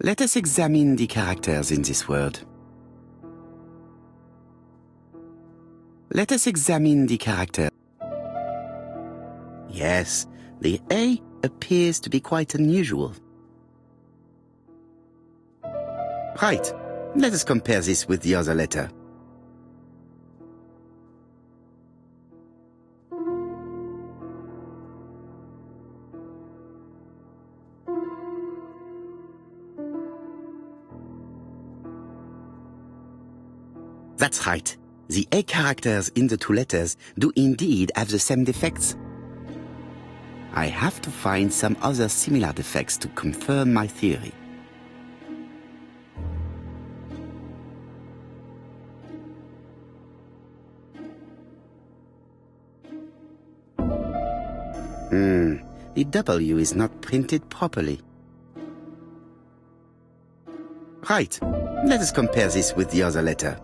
Let us examine the characters in this word. Let us examine the character. Yes, the A appears to be quite unusual. Right, let us compare this with the other letter. That's right. The A characters in the two letters do indeed have the same defects. I have to find some other similar defects to confirm my theory. The W is not printed properly. Right, let us compare this with the other letter.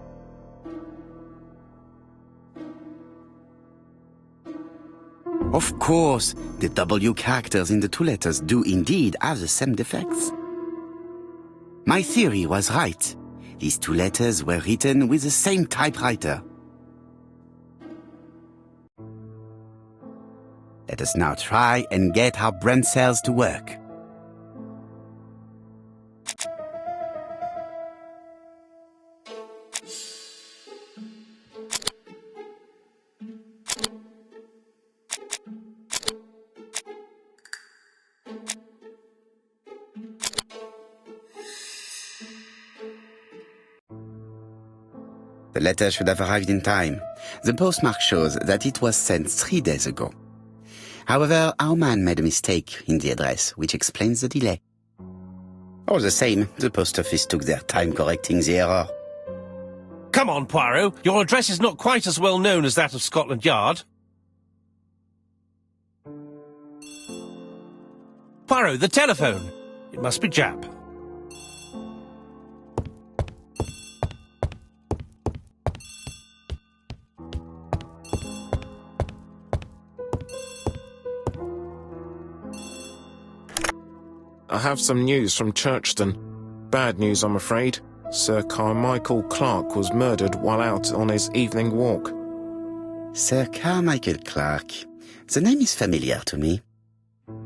Of course, the W characters in the two letters do indeed have the same defects. My theory was right. These two letters were written with the same typewriter. Let us now try and get our brain cells to work. The letter should have arrived in time. The postmark shows that it was sent 3 days ago. However, our man made a mistake in the address, which explains the delay. All the same, the post office took their time correcting the error. Come on, Poirot. Your address is not quite as well known as that of Scotland Yard. Poirot, the telephone. It must be Jap. I have some news from Churchton. Bad news, I'm afraid. Sir Carmichael Clark was murdered while out on his evening walk. Sir Carmichael Clark. The name is familiar to me.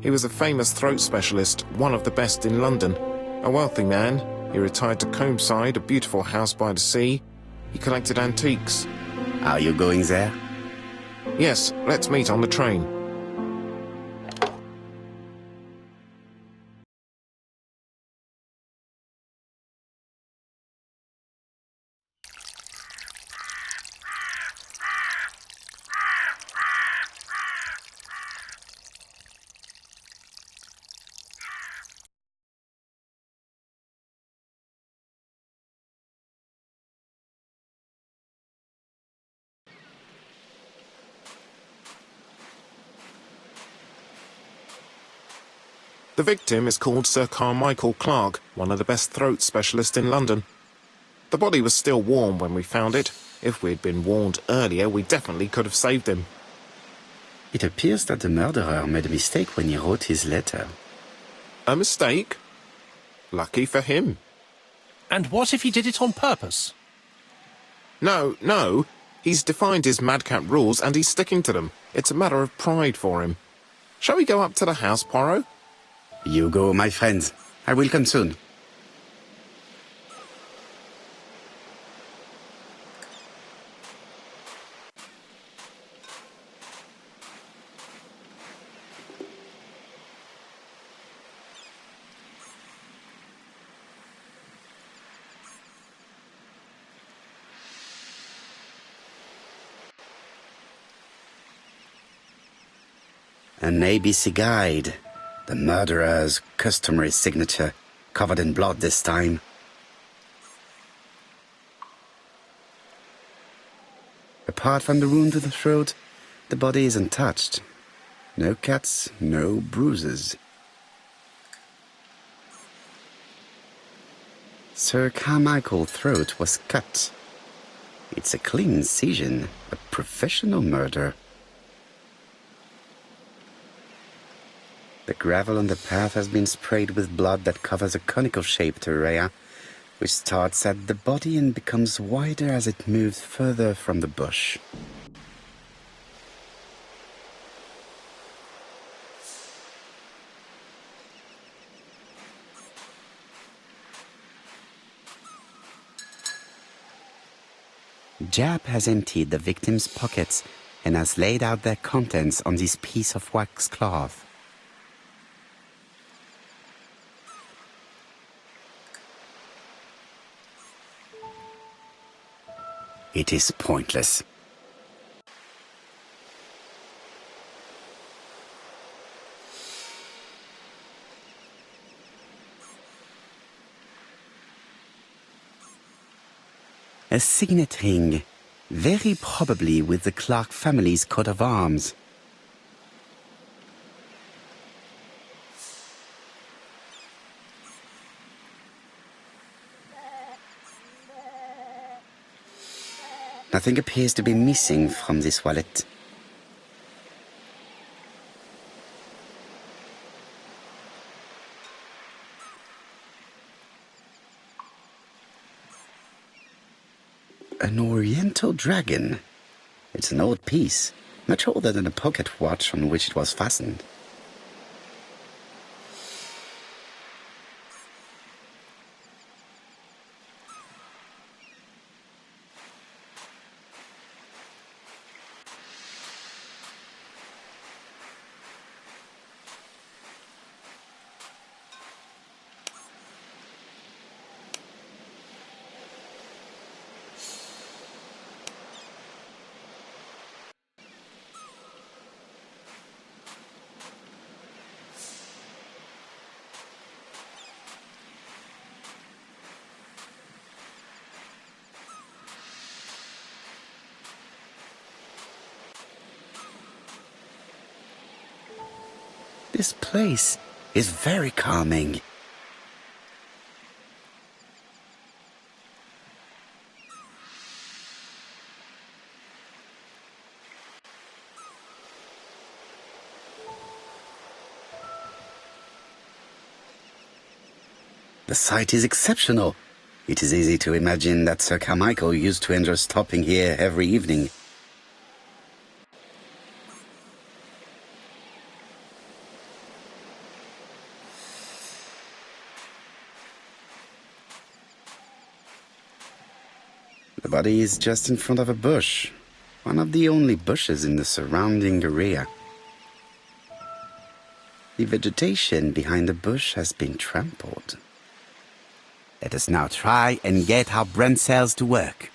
He was a famous throat specialist, one of the best in London. A wealthy man, he retired to Combside, a beautiful house by the sea. He collected antiques. Are you going there? Yes, let's meet on the train. The victim is called Sir Carmichael Clark, one of the best throat specialists in London. The body was still warm when we found it. If we'd been warned earlier, we definitely could have saved him. It appears that the murderer made a mistake when he wrote his letter. A mistake? Lucky for him. And what if he did it on purpose? No. He's defined his madcap rules and he's sticking to them. It's a matter of pride for him. Shall we go up to the house, Poirot? You go, my friends. I will come soon. An ABC guide. The murderer's customary signature, covered in blood this time. Apart from the wound to the throat, the body is untouched. No cuts, no bruises. Sir Carmichael's throat was cut. It's a clean incision, a professional murder. The gravel on the path has been sprayed with blood that covers a conical-shaped area, which starts at the body and becomes wider as it moves further from the bush. Jab has emptied the victim's pockets and has laid out their contents on this piece of wax cloth. It is pointless. A signet ring, very probably with the Clark family's coat of arms. Nothing appears to be missing from this wallet. An oriental dragon. It's an old piece, much older than the pocket watch on which it was fastened. This place is very calming. The site is exceptional. It is easy to imagine that Sir Carmichael used to enjoy stopping here every evening. The body is just in front of a bush, one of the only bushes in the surrounding area. The vegetation behind the bush has been trampled. Let us now try and get our brain cells to work.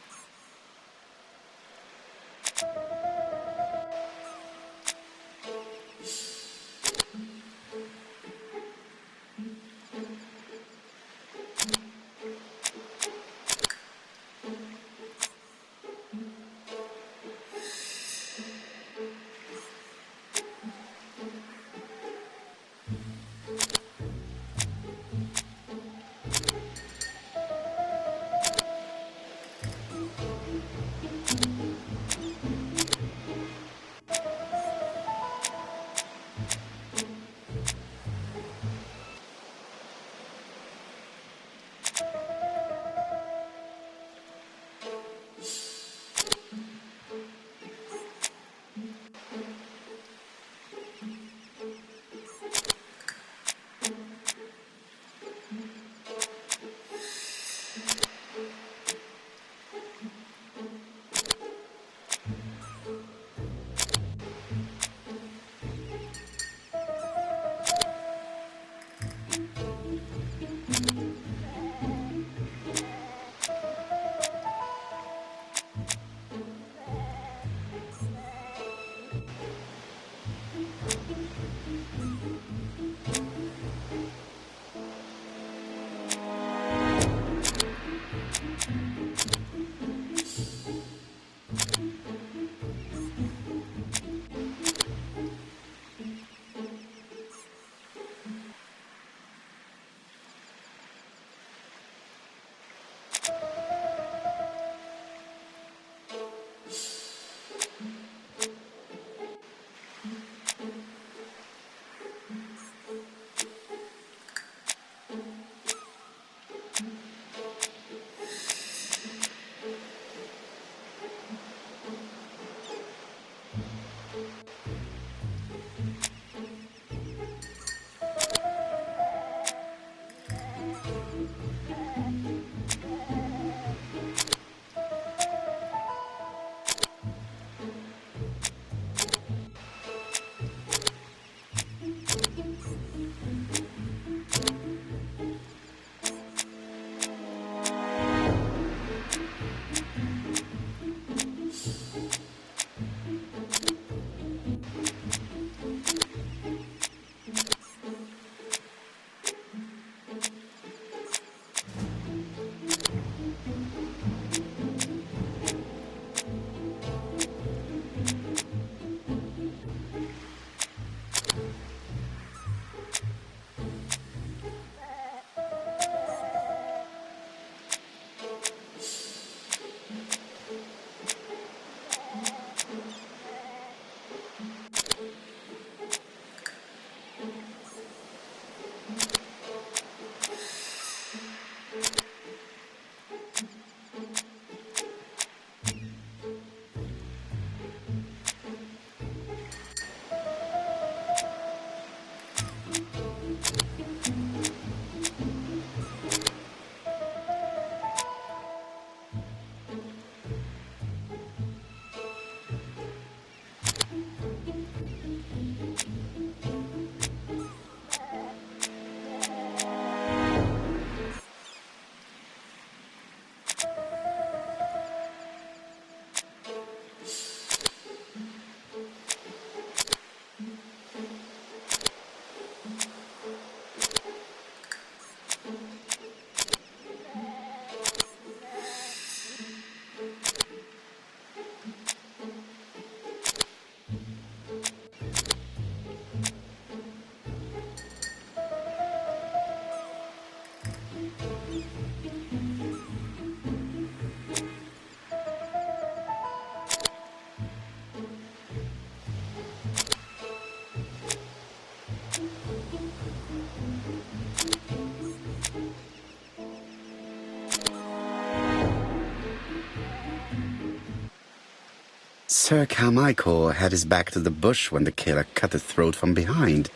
Sir Carmichael had his back to the bush when the killer cut his throat from behind.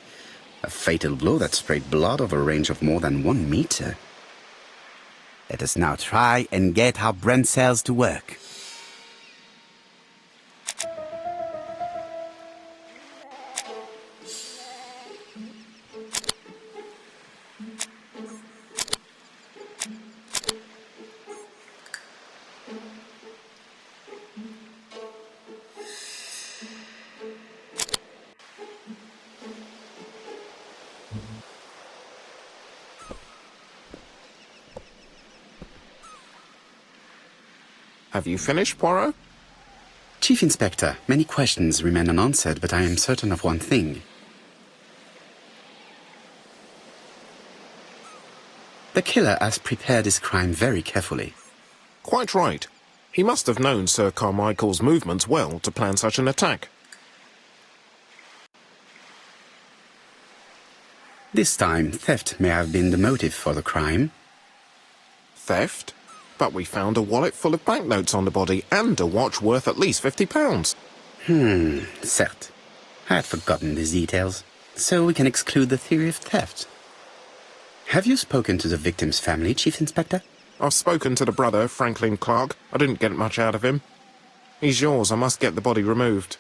A fatal blow that sprayed blood over a range of more than 1 meter. Let us now try and get our brain cells to work. Have you finished, Poirot? Chief Inspector, many questions remain unanswered, but I am certain of one thing. The killer has prepared his crime very carefully. Quite right. He must have known Sir Carmichael's movements well to plan such an attack. This time, theft may have been the motive for the crime. Theft? But we found a wallet full of banknotes on the body and a watch worth at least £50. Certes. I had forgotten these details. So we can exclude the theory of theft. Have you spoken to the victim's family, Chief Inspector? I've spoken to the brother, Franklin Clark. I didn't get much out of him. He's yours. I must get the body removed.